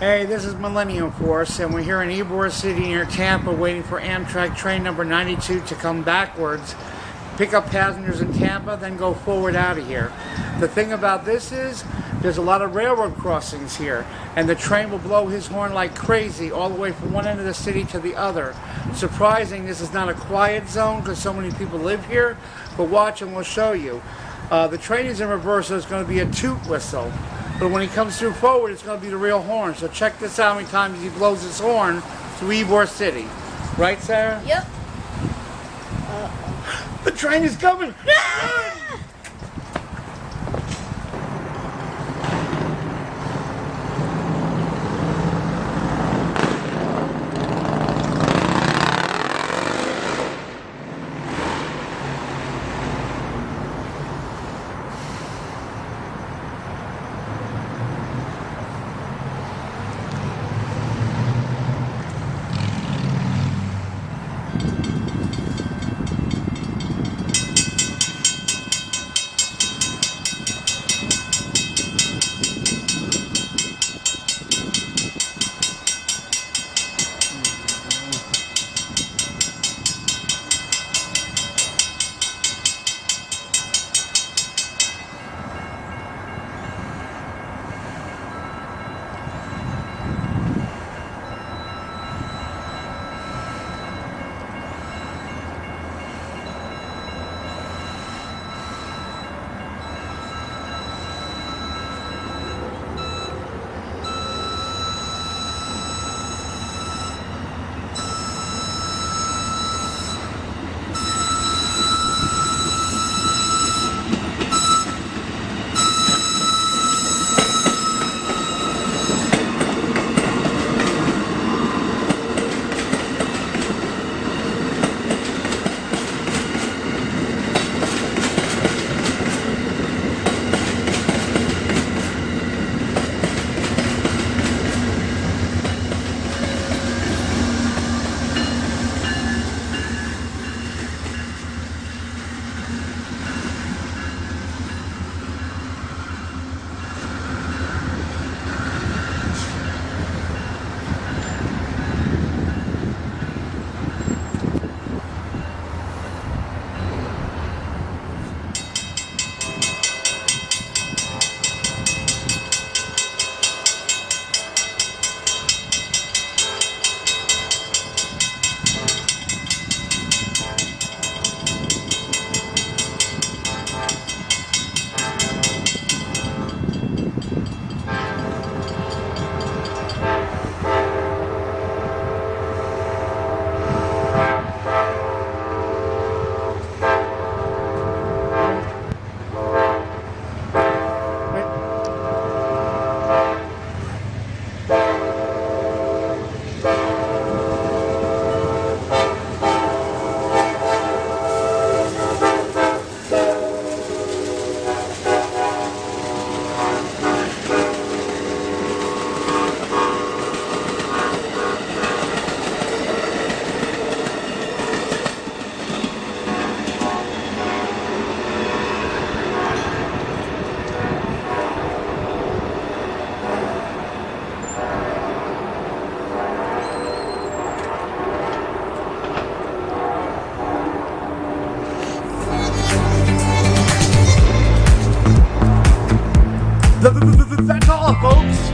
Hey, this is Millenniumforce, and we're here in Ybor City near Tampa waiting for Amtrak train number 92 to come backwards, pick up passengers in Tampa, then go forward out of here. The thing about this is, there's a lot of railroad crossings here, and the train will blow his horn like crazy all the way from one end of the city to the other. Surprising, this is not a quiet zone because so many people live here, but watch and we'll show you. The train is in reverse, so it's going to be a toot whistle. But when he comes through forward, it's going to be the real horn. So check this out how many times he blows his horn through Ybor City. Right, Sarah? Yep. The train is coming! That's all, folks.